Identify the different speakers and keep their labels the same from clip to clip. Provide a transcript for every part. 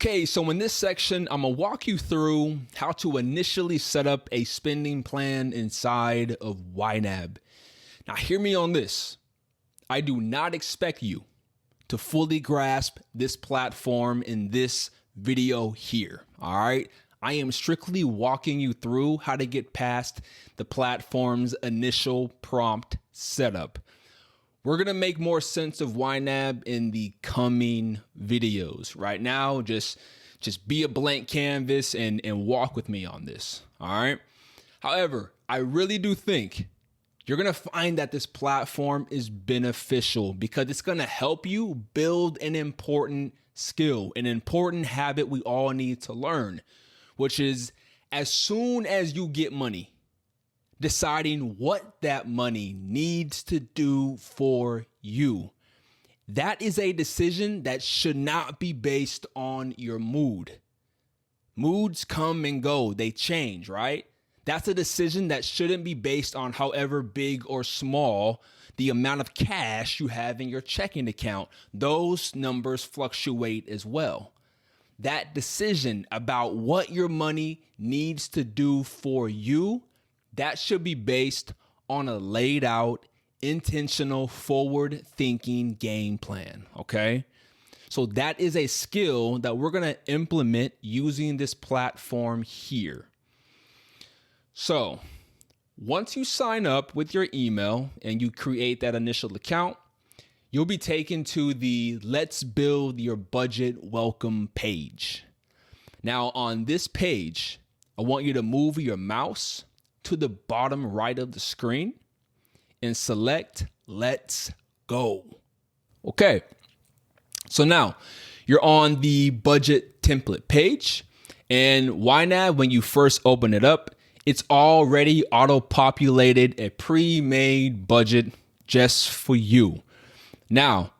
Speaker 1: Okay, so in this section, I'm gonna walk you through how to initially set up a spending plan inside of YNAB. Now, hear me on this. I do not expect you to fully grasp this platform in this video here, all right? I am strictly walking you through how to get past the platform's initial prompt setup. We're going to make more sense of YNAB in the coming videos. Right now, just be a blank canvas and walk with me on this, all right? However, I really do think you're going to find that this platform is beneficial because it's going to help you build an important skill, an important habit we all need to learn, which is as soon as you get money, deciding what that money needs to do for you. That is a decision that should not be based on your mood. Moods come and go, they change, right? That's a decision that shouldn't be based on however big or small the amount of cash you have in your checking account. Those numbers fluctuate as well. That decision about what your money needs to do for you, that should be based on a laid out, intentional, forward-thinking game plan, okay? So that is a skill that we're going to implement using this platform here. So once you sign up with your email and you create that initial account, you'll be taken to the Let's Build Your Budget welcome page. Now on this page, I want you to move your mouse to the bottom right of the screen and select Let's Go. Okay, so now you're on the budget template page, and YNAB, when you first open it up, it's already auto-populated a pre-made budget just for you. Now,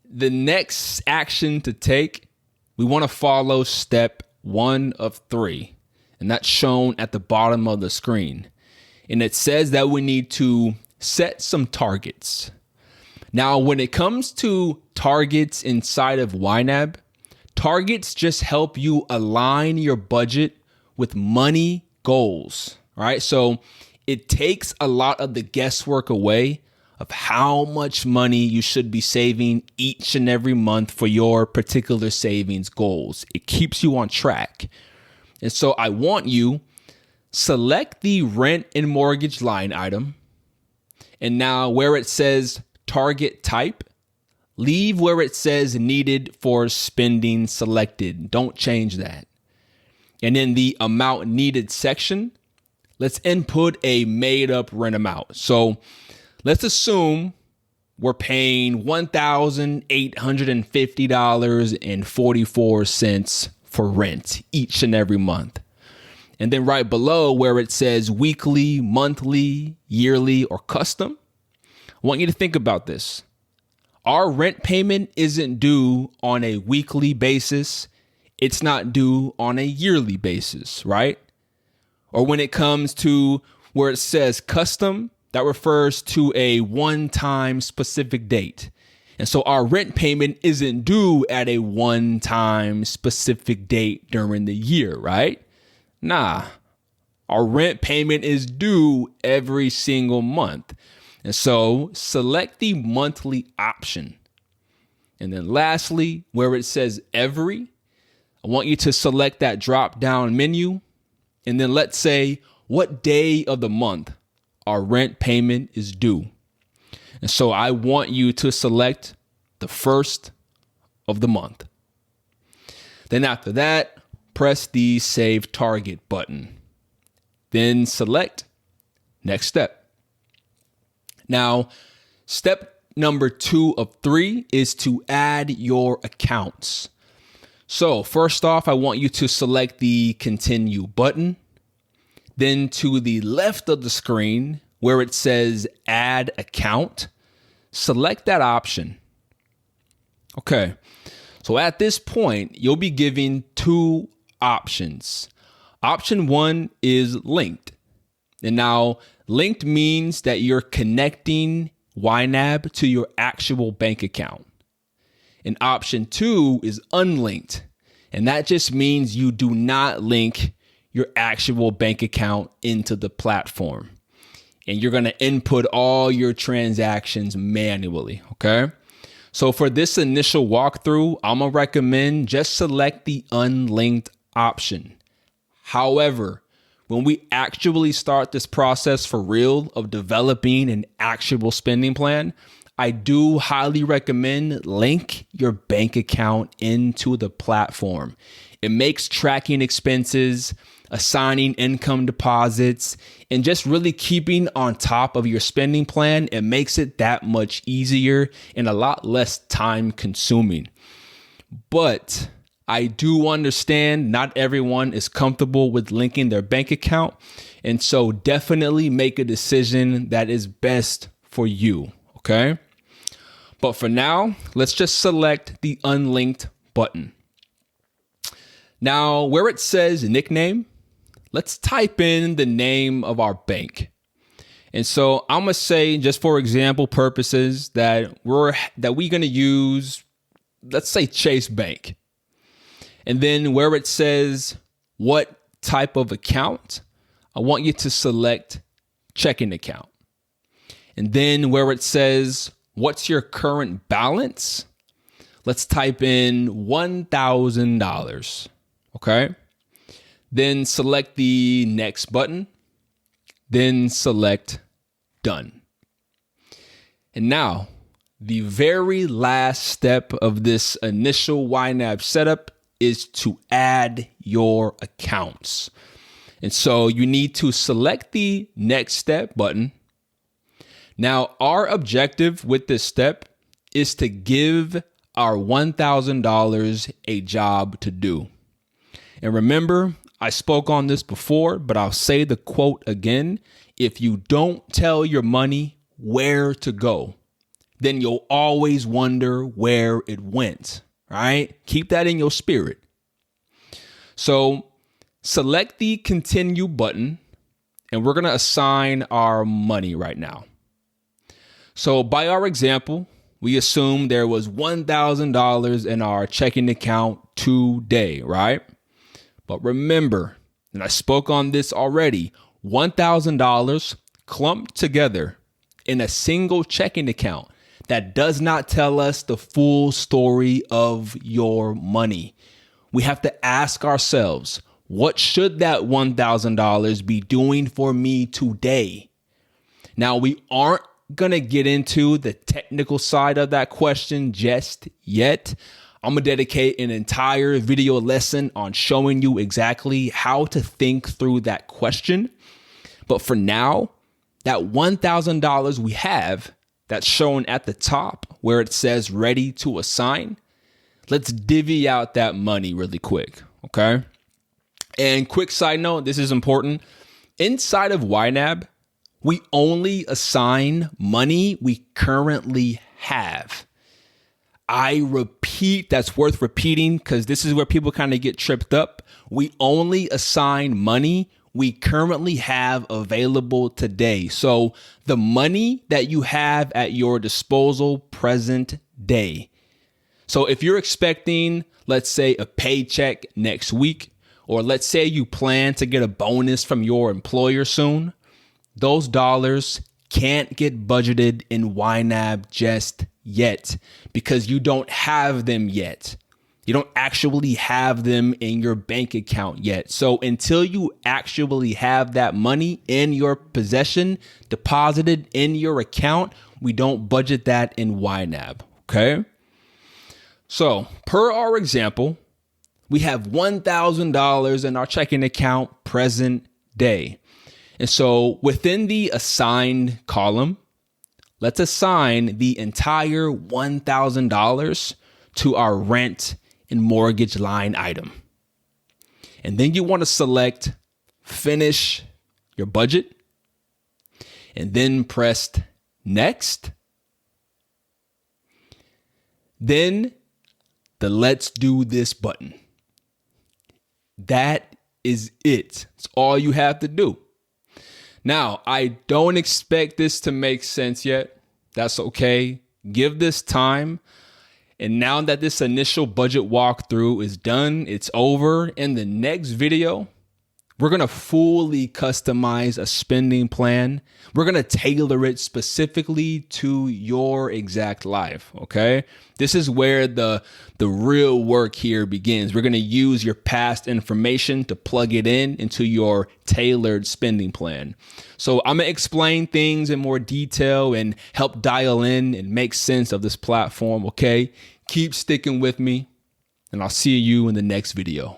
Speaker 1: the next action to take, we want to follow step 1 of 3. And that's shown at the bottom of the screen. And it says that we need to set some targets. Now, when it comes to targets inside of YNAB, targets just help you align your budget with money goals, right? So it takes a lot of the guesswork away of how much money you should be saving each and every month for your particular savings goals. It keeps you on track. And so I want you select the rent and mortgage line item. And now where it says target type, leave where it says needed for spending selected. Don't change that. And in the amount needed section, let's input a made up rent amount. So let's assume we're paying $1,850.44 for rent each and every month. And then right below where it says weekly, monthly, yearly, or custom, I want you to think about this. Our rent payment isn't due on a weekly basis. It's not due on a yearly basis, right? Or when it comes to where it says custom, that refers to a one-time specific date. And so our rent payment isn't due at a one-time specific date during the year, right? Nah, our rent payment is due every single month. And so select the monthly option. And then lastly, where it says every, I want you to select that drop-down menu. And then let's say what day of the month our rent payment is due. And so I want you to select the first of the month. Then after that, press the Save Target button. Then select Next Step. Now, step number 2 of 3 is to add your accounts. So first off, I want you to select the Continue button. Then to the left of the screen where it says Add Account, select that option. Okay, so at this point, you'll be given 2 options. Option 1 is linked. And now linked means that you're connecting YNAB to your actual bank account. And option 2 is unlinked. And that just means you do not link your actual bank account into the platform. And you're going to input all your transactions manually, okay? So for this initial walkthrough, I'm going to recommend just select the unlinked option. However, when we actually start this process for real of developing an actual spending plan, I do highly recommend link your bank account into the platform. It makes tracking expenses, assigning income deposits, and just really keeping on top of your spending plan. It makes it that much easier and a lot less time consuming. But I do understand not everyone is comfortable with linking their bank account. And so definitely make a decision that is best for you, okay? But for now, let's just select the unlinked button. Now, where it says nickname, let's type in the name of our bank. And so I'm going to say, just for example purposes, that we're going to use, let's say, Chase Bank. And then where it says what type of account, I want you to select checking account. And then where it says what's your current balance, let's type in $1,000. Okay. Then select the next button. Then select done. And now the very last step of this initial YNAB setup is to add your accounts. And so you need to select the next step button. Now, our objective with this step is to give our $1,000 a job to do. And remember, I spoke on this before, but I'll say the quote again. If you don't tell your money where to go, then you'll always wonder where it went, right? Keep that in your spirit. So select the continue button, and we're going to assign our money right now. So by our example, we assume there was $1,000 in our checking account today, right? But remember, and I spoke on this already, $1,000 clumped together in a single checking account, that does not tell us the full story of your money. We have to ask ourselves, what should that $1,000 be doing for me today? Now, we aren't going to get into the technical side of that question just yet. I'm going to dedicate an entire video lesson on showing you exactly how to think through that question. But for now, that $1,000 we have that's shown at the top where it says ready to assign, let's divvy out that money really quick, okay? And quick side note, this is important. Inside of YNAB, we only assign money we currently have. I repeat, that's worth repeating because this is where people kind of get tripped up. We only assign money we currently have available today. So the money that you have at your disposal present day. So if you're expecting, let's say, a paycheck next week, or let's say you plan to get a bonus from your employer soon, those dollars can't get budgeted in YNAB just yet because you don't have them yet. You don't actually have them in your bank account yet. So until you actually have that money in your possession, deposited in your account, we don't budget that in YNAB, okay? So per our example, we have $1,000 in our checking account present day. And so within the assigned column, let's assign the entire $1,000 to our rent and mortgage line item. And then you want to select finish your budget and then press next. Then the let's do this button. That is it. It's all you have to do. Now, I don't expect this to make sense yet. That's okay. Give this time. And now that this initial budget walkthrough is done, it's over. In the next video, we're going to fully customize a spending plan. We're going to tailor it specifically to your exact life, okay? This is where the real work here begins. We're going to use your past information to plug it into your tailored spending plan. So I'm going to explain things in more detail and help dial in and make sense of this platform, okay? Keep sticking with me, and I'll see you in the next video.